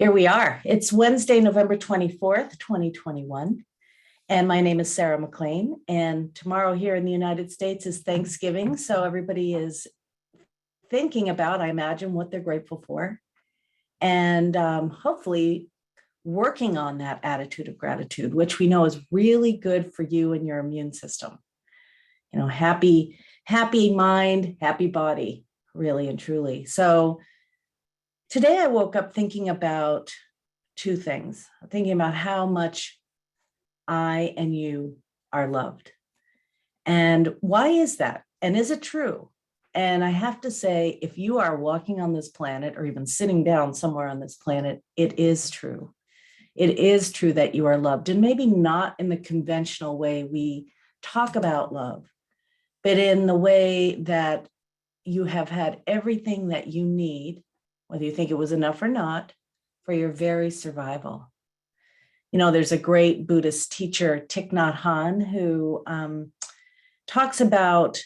Here we are. It's Wednesday, November 24th, 2021. And my name is Sarah McLean. And tomorrow here in the United States is Thanksgiving. So everybody is thinking about, I imagine, what they're grateful for. And hopefully working on that attitude of gratitude, which we know is really good for you and your immune system. You know, happy mind, happy body, really and truly. So today I woke up thinking about two things, thinking about how much I and you are loved. And why is that? And is it true? And I have to say, if you are walking on this planet or even sitting down somewhere on this planet, it is true. It is true that you are loved, and maybe not in the conventional way we talk about love, but in the way that you have had everything that you need, whether you think it was enough or not, for your very survival. You know, there's a great Buddhist teacher, Thich Nhat Hanh, who talks about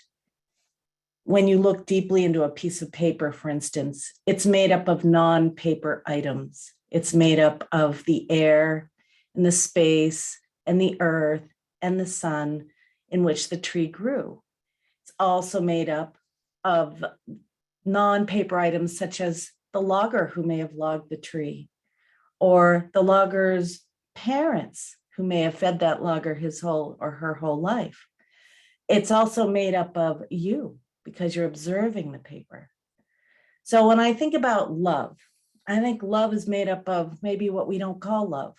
when you look deeply into a piece of paper, for instance, it's made up of non-paper items. It's made up of the air and the space and the earth and the sun in which the tree grew. It's also made up of non-paper items such as the logger who may have logged the tree, or the logger's parents who may have fed that logger his whole or her whole life. It's also made up of you because you're observing the paper. So when I think about love, I think love is made up of maybe what we don't call love.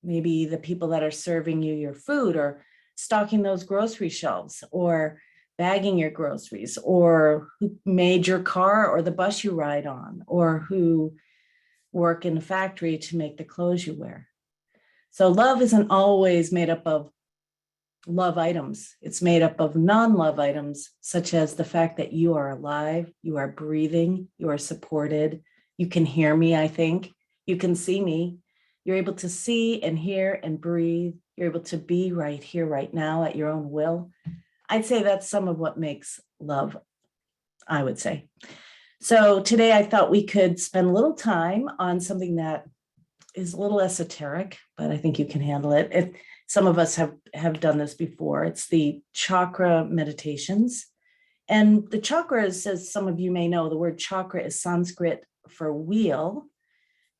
Maybe the people that are serving you your food, or stocking those grocery shelves, or bagging your groceries, or who made your car or the bus you ride on, or who work in a factory to make the clothes you wear. So love isn't always made up of love items. It's made up of non-love items, such as the fact that you are alive, you are breathing, you are supported, you can hear me, I think, you can see me, you're able to see and hear and breathe, you're able to be right here, right now at your own will. I'd say that's some of what makes love, I would say. So today I thought we could spend a little time on something that is a little esoteric, but I think you can handle it. Some of us have done this before. It's the chakra meditations. And the chakras, as some of you may know, the word chakra is Sanskrit for wheel.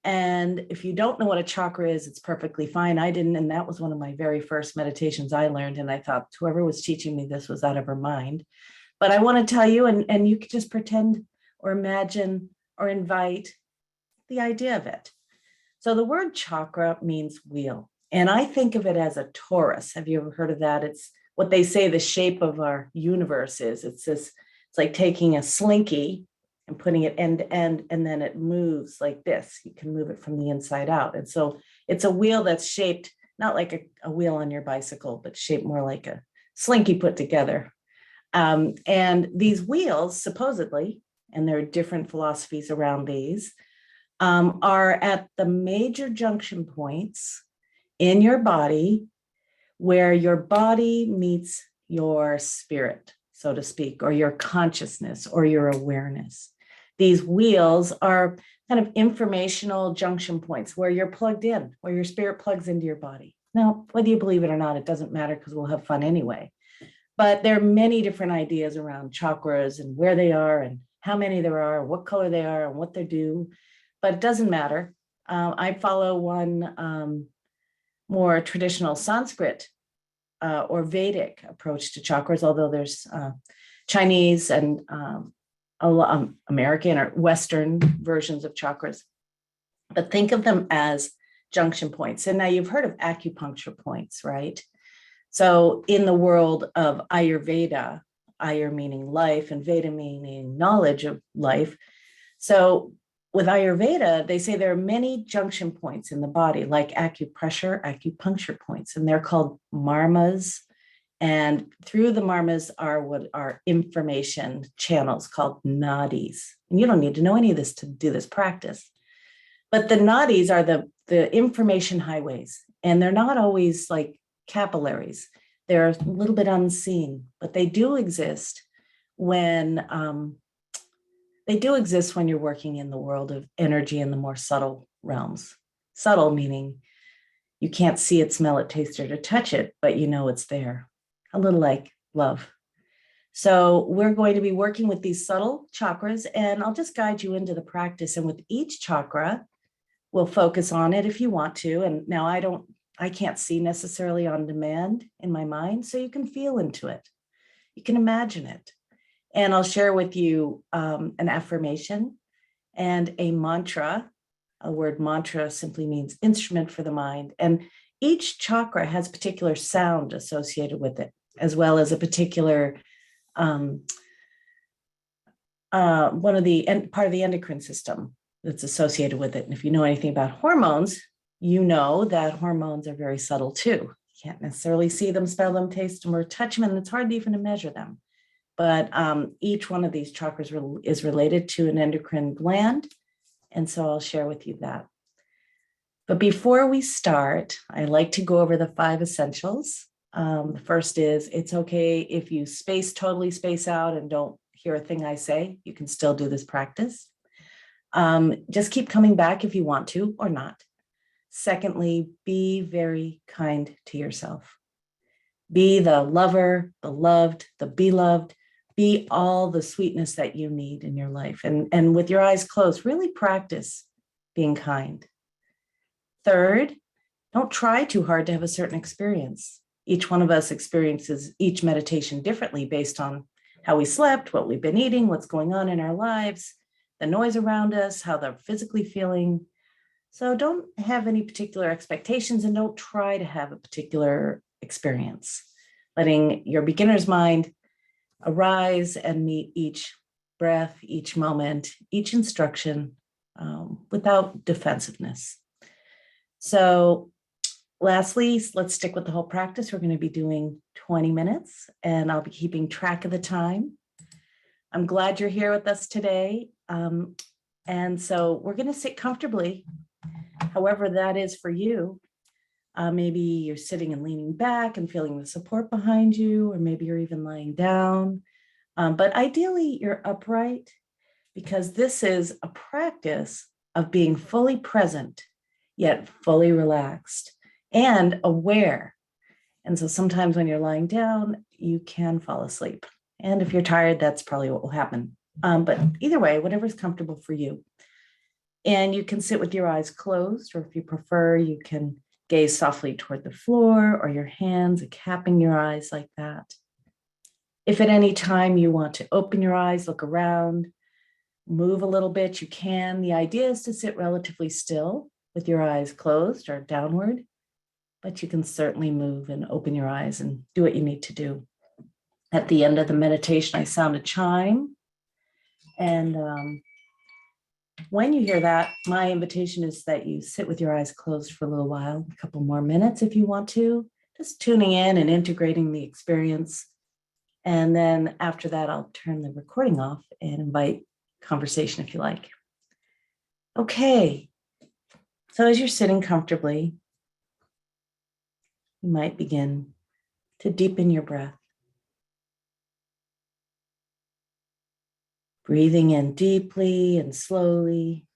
And if you don't know what a chakra is, it's perfectly fine. I didn't, and that was one of my very first meditations I learned. And I thought whoever was teaching me this was out of her mind. But I want to tell you, and you could just pretend or imagine or invite the idea of it. So the word chakra means wheel. And I think of it as a torus. Have you ever heard of that? It's what they say the shape of our universe is. It's like taking a slinky and putting it end to end, and then it moves like this. You can move it from the inside out. And so it's a wheel that's shaped, not like a wheel on your bicycle, but shaped more like a slinky put together. And these wheels, supposedly, and there are different philosophies around these, are at the major junction points in your body where your body meets your spirit, so to speak, or your consciousness or your awareness. These wheels are kind of informational junction points where you're plugged in, where your spirit plugs into your body. Now, whether you believe it or not, it doesn't matter because we'll have fun anyway. But there are many different ideas around chakras and where they are and how many there are, what color they are and what they do, but it doesn't matter. I follow one more traditional Sanskrit or Vedic approach to chakras, although there's Chinese and American or Western versions of chakras. But think of them as junction points. And now you've heard of acupuncture points, right? So in the world of Ayurveda, Ayur meaning life and Veda meaning knowledge of life. So with Ayurveda, they say there are many junction points in the body, like acupressure, acupuncture points, and they're called marmas. And through the marmas are what are information channels called nadis. And you don't need to know any of this to do this practice. But the nadis are the information highways, and they're not always like capillaries. They're a little bit unseen, but they do exist when they do exist when you're working in the world of energy in the more subtle realms. Subtle meaning you can't see it, smell it, taste it, or touch it, but you know it's there. A little like love. So we're going to be working with these subtle chakras, and I'll just guide you into the practice. And with each chakra, we'll focus on it if you want to. And now I can't see necessarily on demand in my mind, so you can feel into it. You can imagine it. And I'll share with you an affirmation and a mantra. A word mantra simply means instrument for the mind. And each chakra has particular sound associated with it, as well as a particular part of the endocrine system that's associated with it. And if you know anything about hormones, you know that hormones are very subtle too. You can't necessarily see them, smell them, taste them, or touch them, and it's hard even to measure them. But each one of these chakras is related to an endocrine gland. And so I'll share with you that. But before we start, I like to go over the 5 essentials. The first is, it's okay if you totally space out and don't hear a thing I say. You can still do this practice. Just keep coming back if you want to or not. Secondly, be very kind to yourself. Be the lover, the loved, the beloved. Be all the sweetness that you need in your life. And with your eyes closed, really practice being kind. Third, don't try too hard to have a certain experience. Each one of us experiences each meditation differently based on how we slept, what we've been eating, what's going on in our lives, the noise around us, how they're physically feeling. So don't have any particular expectations and don't try to have a particular experience. Letting your beginner's mind arise and meet each breath, each moment, each instruction without defensiveness. So lastly, let's stick with the whole practice. We're going to be doing 20 minutes and I'll be keeping track of the time. I'm glad you're here with us today. And so we're going to sit comfortably, however that is for you. Maybe you're sitting and leaning back and feeling the support behind you, or maybe you're even lying down. But ideally, you're upright because this is a practice of being fully present, yet fully relaxed and aware. And so sometimes when you're lying down, you can fall asleep. And if you're tired, that's probably what will happen. But either way, whatever's comfortable for you. And you can sit with your eyes closed, or if you prefer, you can gaze softly toward the floor or your hands, capping your eyes like that. If at any time you want to open your eyes, look around, move a little bit, you can. The idea is to sit relatively still with your eyes closed or downward, but you can certainly move and open your eyes and do what you need to do. At the end of the meditation, I sound a chime. And when you hear that, my invitation is that you sit with your eyes closed for a little while, a couple more minutes if you want to, just tuning in and integrating the experience. And then after that, I'll turn the recording off and invite conversation if you like. Okay, so as you're sitting comfortably, you might begin to deepen your breath. Breathing in deeply and slowly,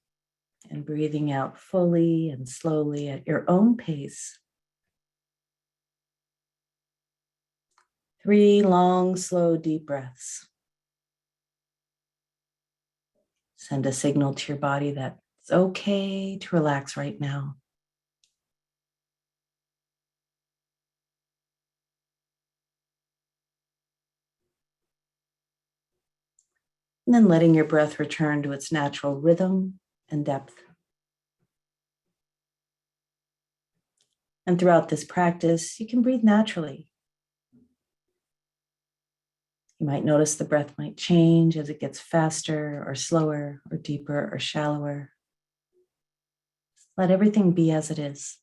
and breathing out fully and slowly at your own pace. 3 long, slow, deep breaths. Send a signal to your body that it's okay to relax right now. And then letting your breath return to its natural rhythm and depth. And throughout this practice, you can breathe naturally. You might notice the breath might change as it gets faster or slower or deeper or shallower. Let everything be as it is.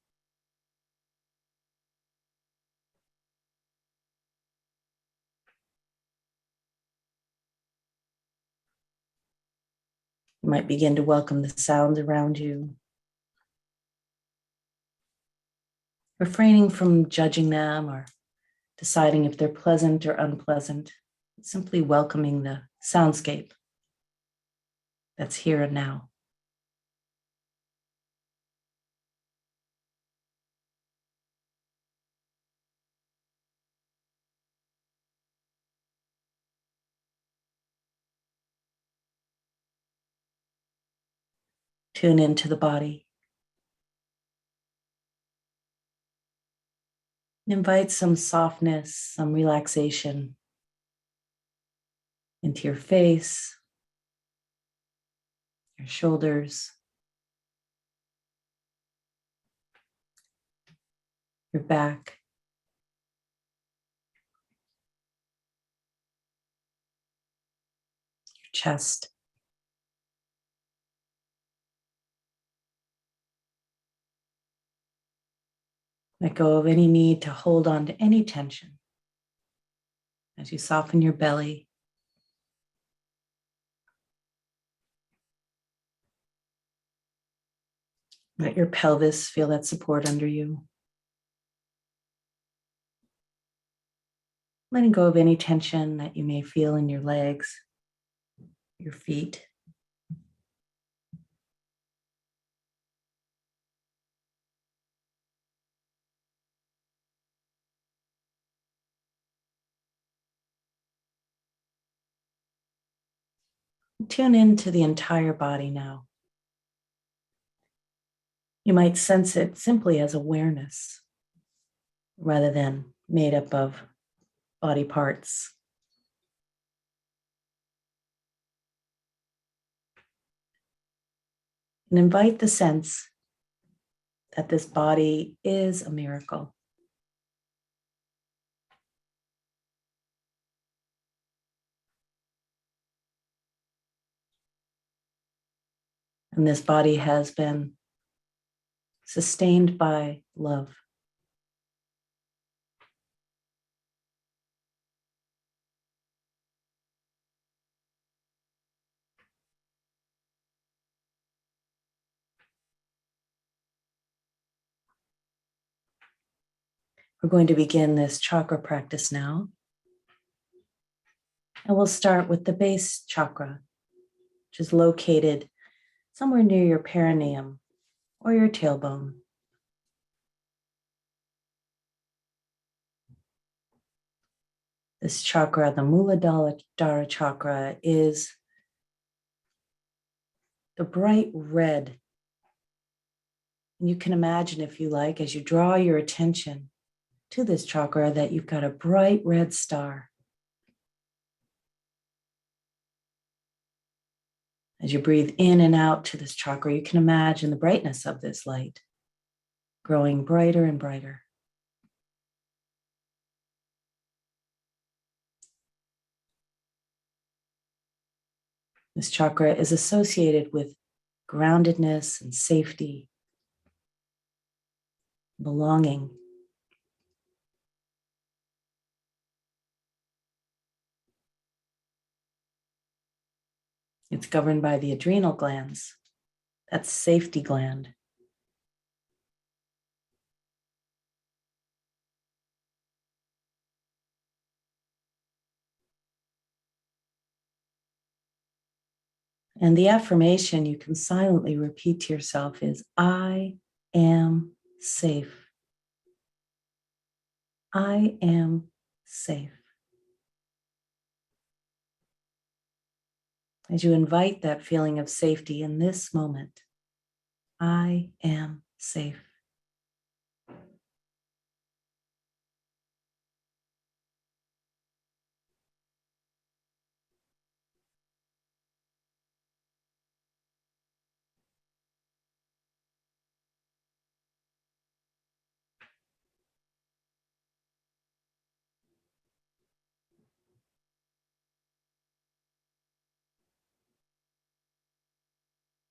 You might begin to welcome the sounds around you, refraining from judging them or deciding if they're pleasant or unpleasant, simply welcoming the soundscape. that's here and now. Tune into the body. Invite some softness, some relaxation into your face, your shoulders, your back, your chest. Let go of any need to hold on to any tension as you soften your belly. Let your pelvis feel that support under you. Letting go of any tension that you may feel in your legs, your feet. Tune into the entire body now. You might sense it simply as awareness rather than made up of body parts. And invite the sense that this body is a miracle. And this body has been sustained by love. We're going to begin this chakra practice now. And we'll start with the base chakra, which is located somewhere near your perineum or your tailbone. This chakra, the Muladhara chakra, is the bright red. And you can imagine, if you like, as you draw your attention to this chakra, that you've got a bright red star. As you breathe in and out to this chakra, you can imagine the brightness of this light growing brighter and brighter. This chakra is associated with groundedness and safety, belonging. It's governed by the adrenal glands. That's safety gland. And the affirmation you can silently repeat to yourself is, I am safe. I am safe. As you invite that feeling of safety in this moment, I am safe.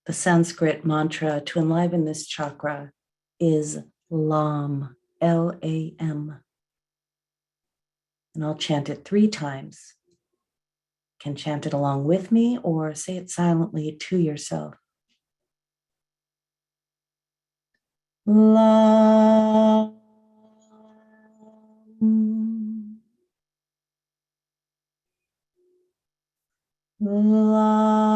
The Sanskrit mantra to enliven this chakra is LAM, L-A-M. And I'll chant it 3 times. You can chant it along with me or say it silently to yourself. LAM. LAM.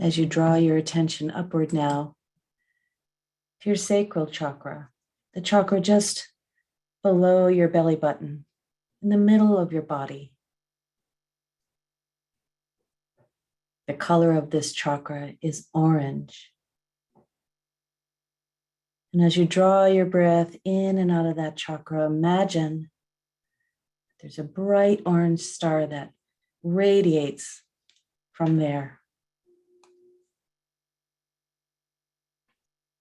As you draw your attention upward now to your sacral chakra, the chakra just below your belly button, in the middle of your body. The color of this chakra is orange. And as you draw your breath in and out of that chakra, imagine there's a bright orange star that radiates from there.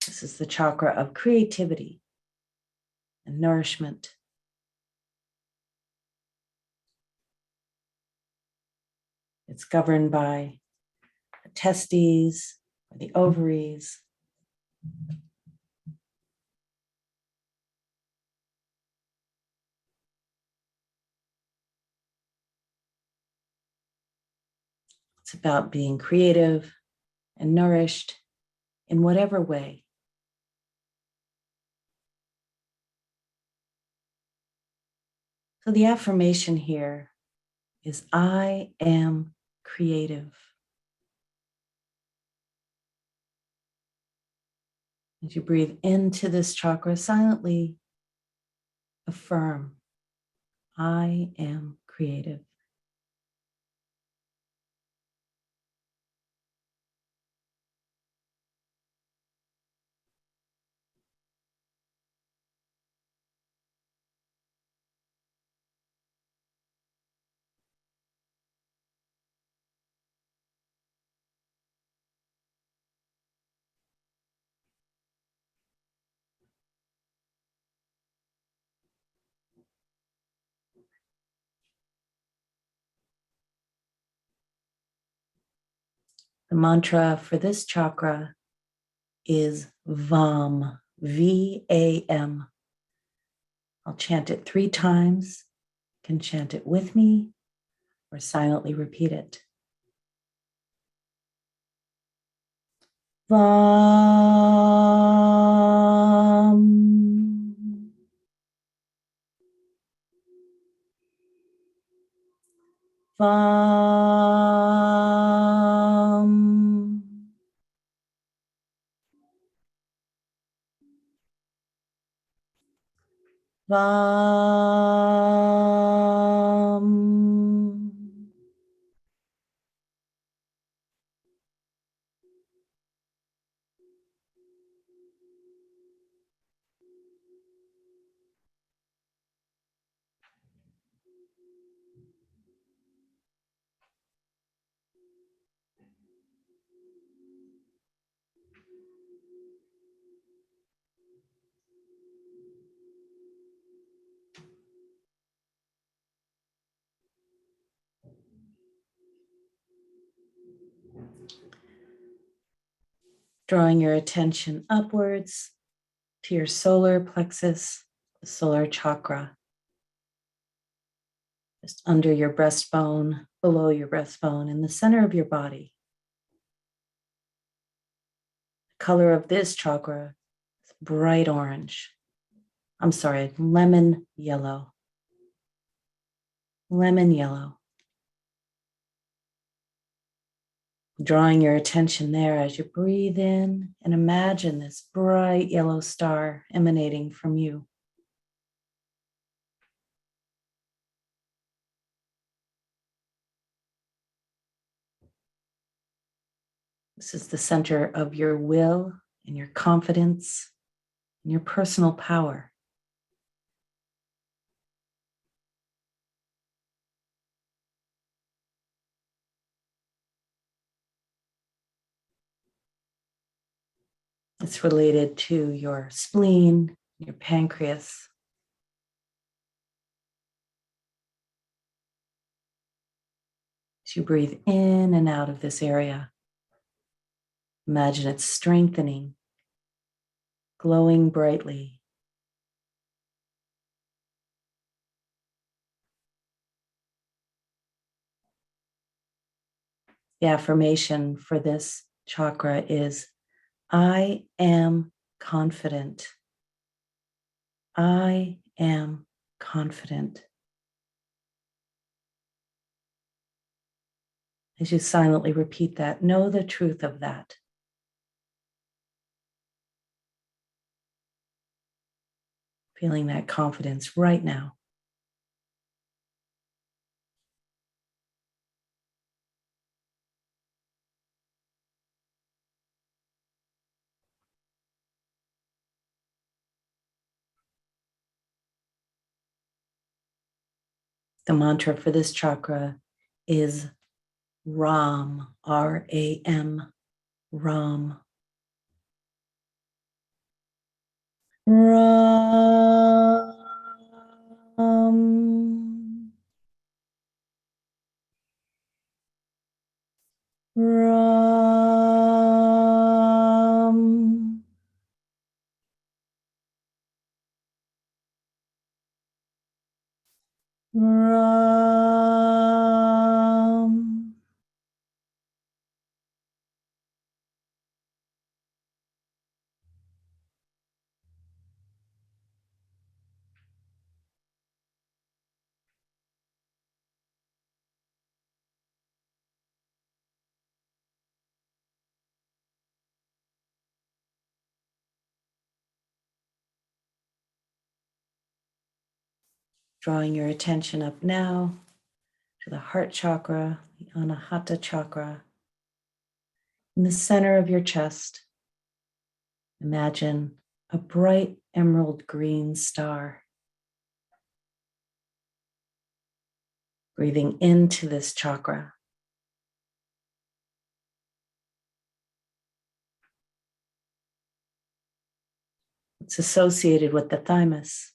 This is the chakra of creativity and nourishment. It's governed by the testes or the ovaries. It's about being creative and nourished in whatever way. So the affirmation here is, I am creative. As you breathe into this chakra, silently affirm, I am creative. The mantra for this chakra is VAM, V-A-M. I'll chant it 3 times. You can chant it with me or silently repeat it. VAM. VAM. VAM. Drawing your attention upwards to your solar plexus, the solar chakra, just under your breastbone, below your breastbone, in the center of your body. The color of this chakra is bright orange. I'm sorry, lemon yellow. Lemon yellow. Drawing your attention there as you breathe in and imagine this bright yellow star emanating from you. This is the center of your will and your confidence and your personal power. It's related to your spleen, your pancreas. As you breathe in and out of this area, imagine it strengthening, glowing brightly. The affirmation for this chakra is, I am confident. I am confident. As you silently repeat that, know the truth of that. Feeling that confidence right now. The mantra for this chakra is Ram, R-A-M, Ram. Ram. Ram. Ram. Drawing your attention up now to the heart chakra, the Anahata chakra. In the center of your chest, imagine a bright emerald green star. Breathing into this chakra. It's associated with the thymus,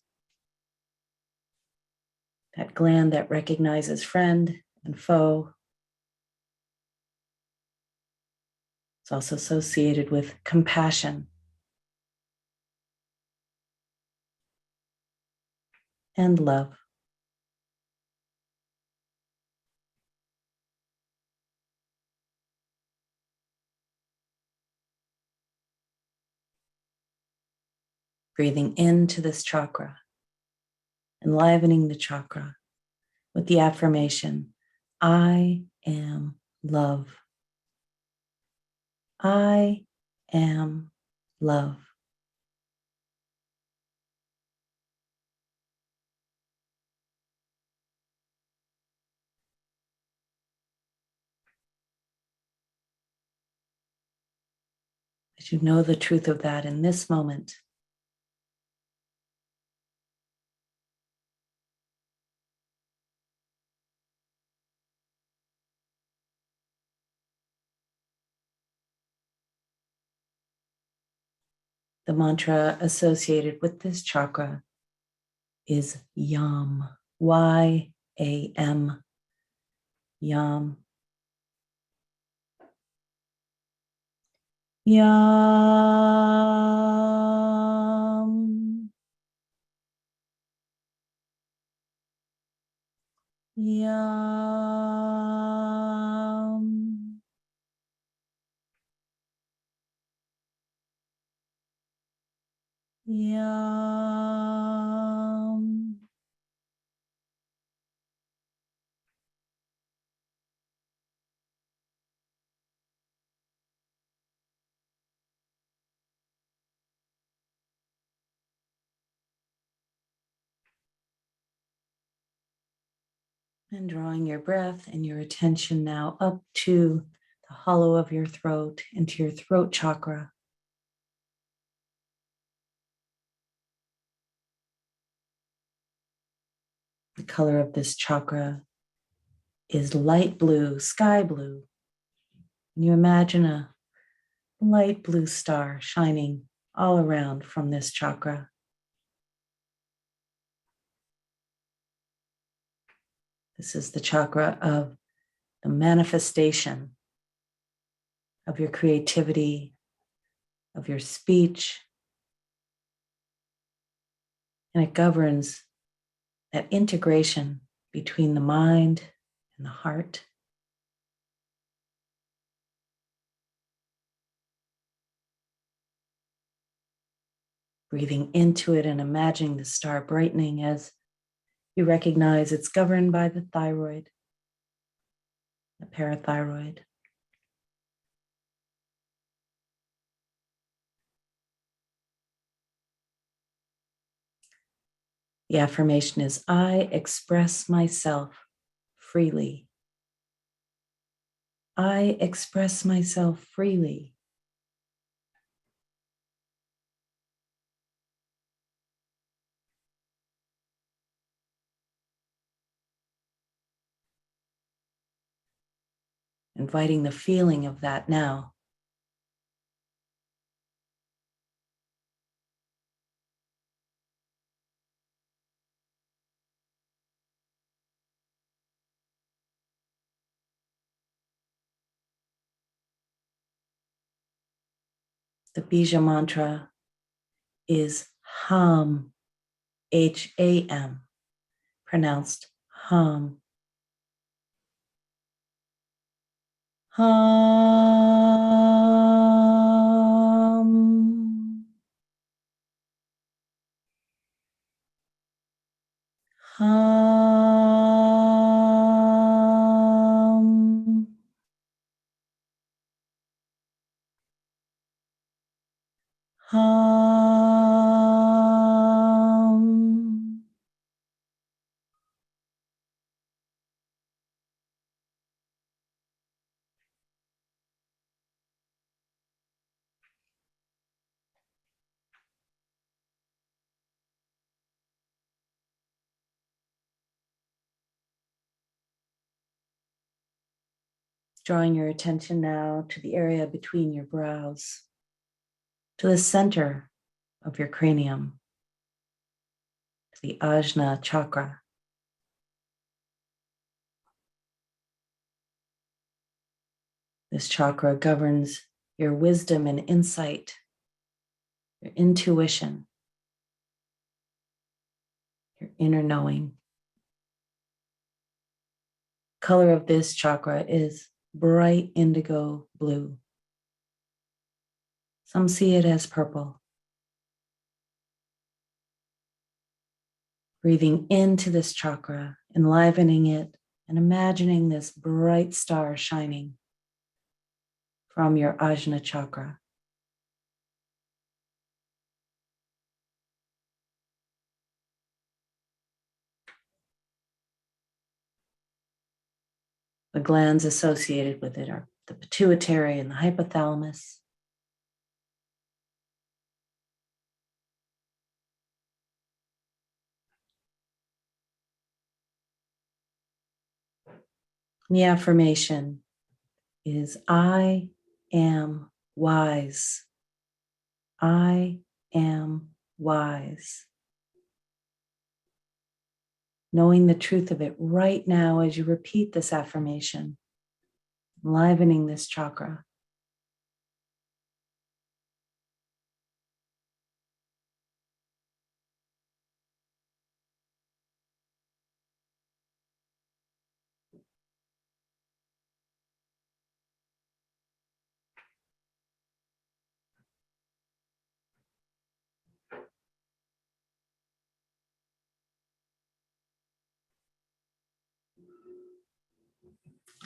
that gland that recognizes friend and foe. It's also associated with compassion and love. Breathing into this chakra, enlivening the chakra with the affirmation, I am love. I am love. As you know the truth of that in this moment, the mantra associated with this chakra is Yam, Y-A-M, Yam. Yam. Yam. Yam. And drawing your breath and your attention now up to the hollow of your throat, into your throat chakra. The color of this chakra is light blue, sky blue. And you imagine a light blue star shining all around from this chakra. This is the chakra of the manifestation of your creativity, of your speech, and it governs that integration between the mind and the heart. Breathing into it and imagining the star brightening as you recognize it's governed by the thyroid. the parathyroid. The affirmation is, I express myself freely. I express myself freely. Inviting the feeling of that now. The Bija mantra is Ham, H-A-M, pronounced Ham. Ham. Ham. Hum. Drawing your attention now to the area between your brows, to the center of your cranium, to the Ajna chakra. This chakra governs your wisdom and insight, your intuition, your inner knowing. Color of this chakra is bright indigo blue. Some see it as purple. Breathing into this chakra, enlivening it, and imagining this bright star shining from your Ajna chakra. The glands associated with it are the pituitary and the hypothalamus. The affirmation is, I am wise. I am wise. Knowing the truth of it right now as you repeat this affirmation, enlivening this chakra.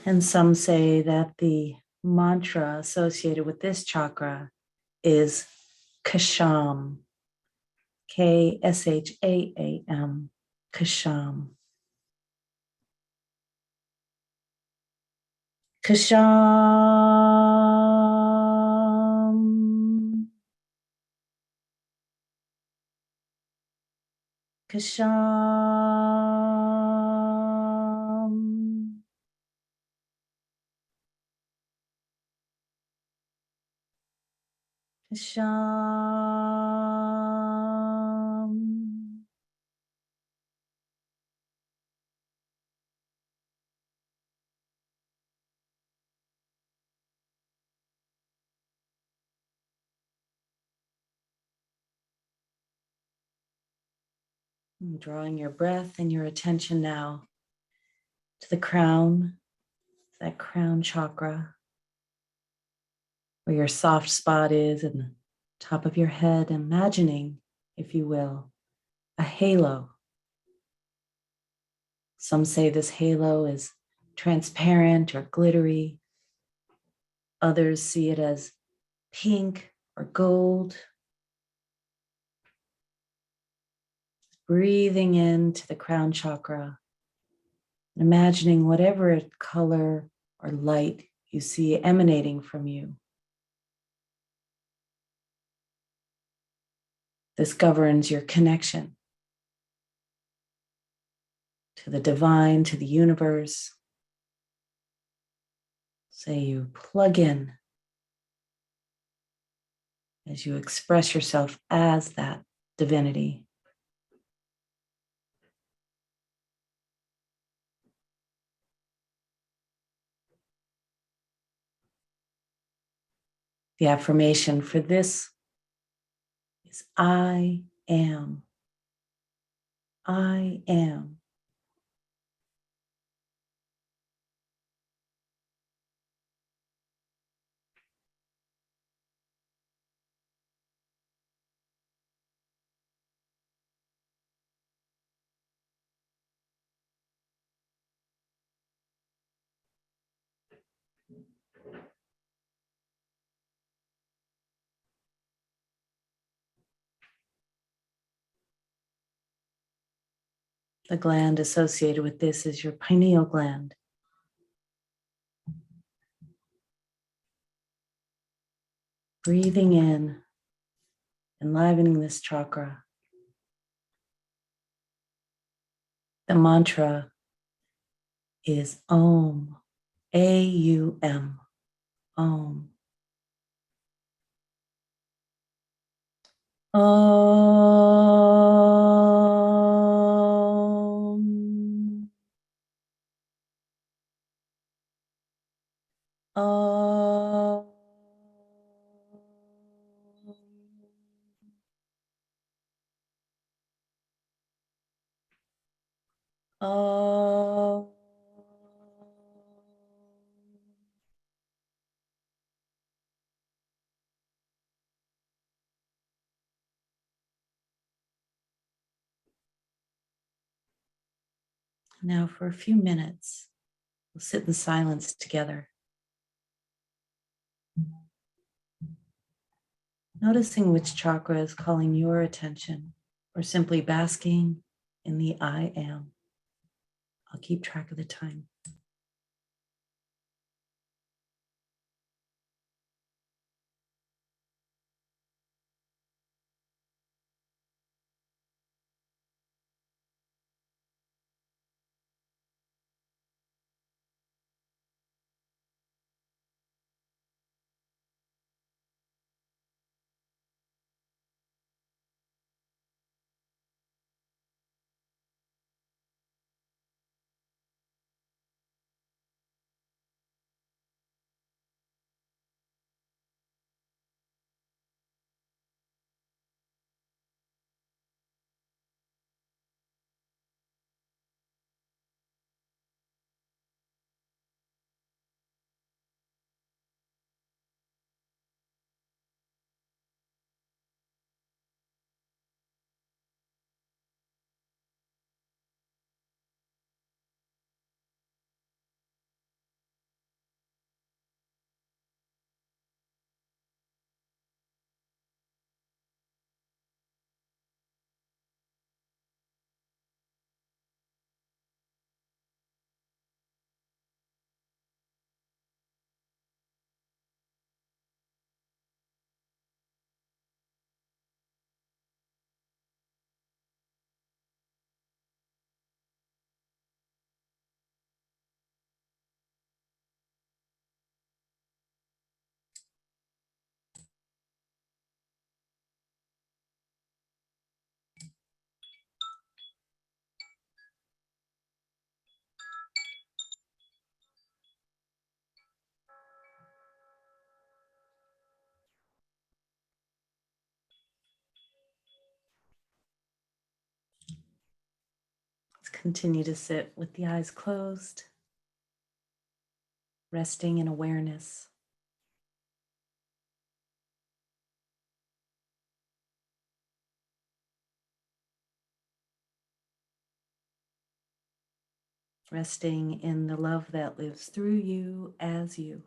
And some say that the mantra associated with this chakra is Ksham, K-S-H-A-A-M, Ksham. Ksham. Ksham. Ksham. And drawing your breath and your attention now to the crown, that crown chakra, where your soft spot is in the top of your head, imagining, if you will, a halo. Some say this halo is transparent or glittery. Others see it as pink or gold. Breathing into the crown chakra, imagining whatever color or light you see emanating from you. This governs your connection to the divine, to the universe. So you plug in as you express yourself as that divinity. The affirmation for this is I am. I am. The gland associated with this is your pineal gland. Breathing in, enlivening this chakra. The mantra is Om, A-U-M, Om. Om. Om. Om. Now for a few minutes, we'll sit in silence together. Noticing which chakra is calling your attention, or simply basking in the I am. I'll keep track of the time. Let's continue to sit with the eyes closed, resting in awareness. resting in the love that lives through you as you.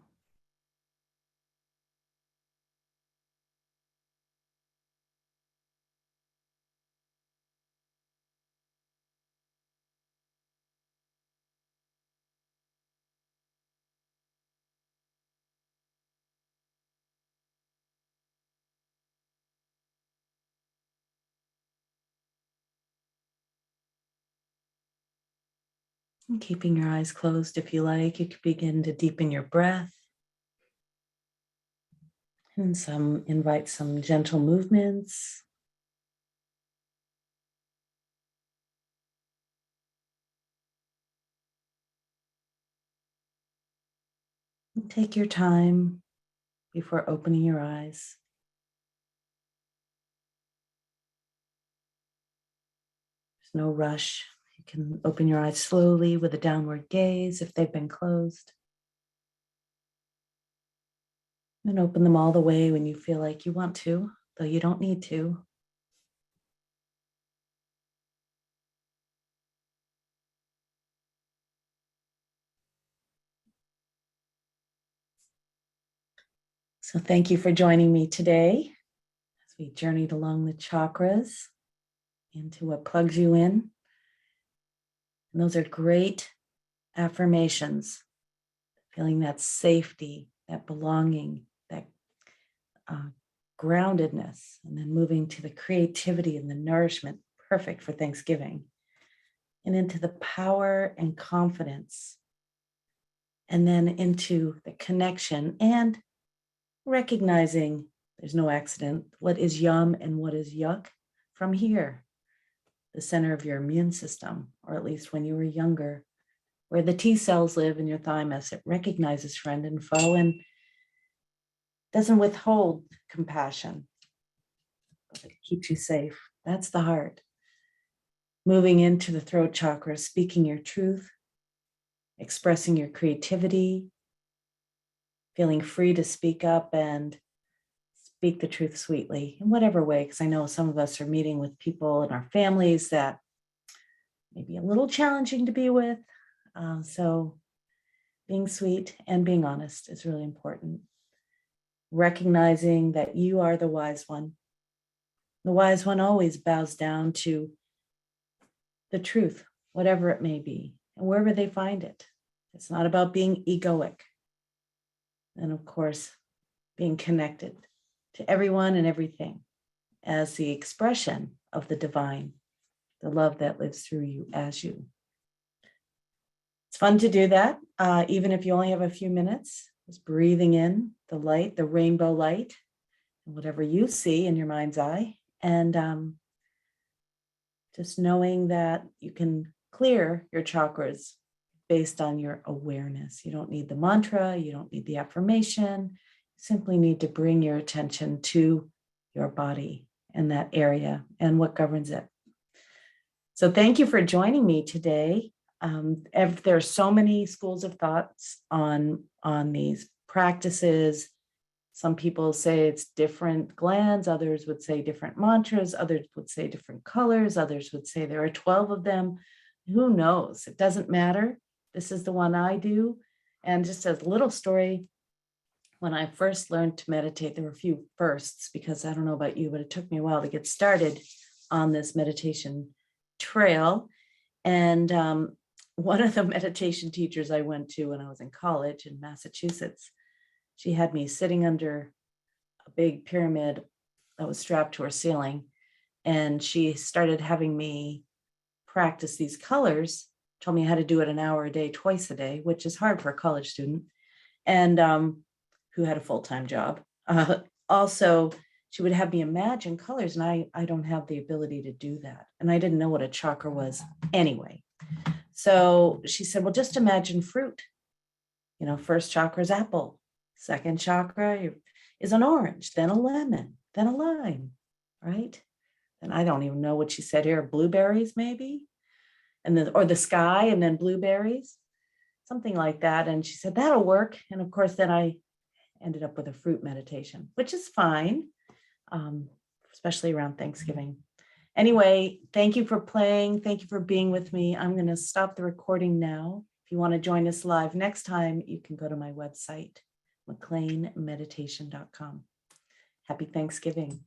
And keeping your eyes closed if you like, you could begin to deepen your breath. And invite some gentle movements. And take your time before opening your eyes. There's no rush. You can open your eyes slowly with a downward gaze if they've been closed. And open them all the way when you feel like you want to, though you don't need to. So thank you for joining me today as we journeyed along the chakras into what plugs you in. And those are great affirmations, feeling that safety, that belonging, that groundedness, and then moving to the creativity and the nourishment, perfect for Thanksgiving, and into the power and confidence, and then into the connection and recognizing there's no accident, what is yum and what is yuck from here, the center of your immune system, or at least when you were younger, where the T cells live in your thymus. It recognizes friend and foe and doesn't withhold compassion, but it keeps you safe. That's the heart. Moving into the throat chakra, speaking your truth, expressing your creativity, feeling free to speak up and speak the truth sweetly in whatever way, because I know some of us are meeting with people in our families that may be a little challenging to be with. So being sweet and being honest is really important. Recognizing that you are the wise one. The wise one always bows down to the truth, whatever it may be, and wherever they find it. It's not about being egoic. And of course, being connected to everyone and everything as the expression of the divine, the love that lives through you as you. It's fun to do that, even if you only have a few minutes, just breathing in the light, the rainbow light, whatever you see in your mind's eye, and just knowing that you can clear your chakras based on your awareness. You don't need the mantra, you don't need the affirmation, you simply need to bring your attention to your body and that area and what governs it. So thank you for joining me today. There are so many schools of thoughts on these practices. Some people say it's different glands, others would say different mantras, others would say different colors, others would say there are 12 of them. Who knows? It doesn't matter. This is the one I do. And just a little story, when I first learned to meditate, there were a few firsts, because I don't know about you, but it took me a while to get started on this meditation trail. And one of the meditation teachers I went to when I was in college in Massachusetts, she had me sitting under a big pyramid that was strapped to her ceiling. And she started having me practice these colors, told me how to do it an hour a day, twice a day, which is hard for a college student, and who had a full-time job. Also, she would have me imagine colors, and I don't have the ability to do that. And I didn't know what a chakra was anyway. So she said, well, just imagine fruit. You know, first chakra is apple. Second chakra is an orange, then a lemon, then a lime, right? And I don't even know what she said here, blueberries maybe, and then, or the sky and then blueberries, something like that. And she said, that'll work. And of course, then I ended up with a fruit meditation, which is fine, especially around Thanksgiving. Anyway, thank you for playing. Thank you for being with me. I'm going to stop the recording now. If you want to join us live next time, you can go to my website, McLeanmeditation.com. Happy Thanksgiving.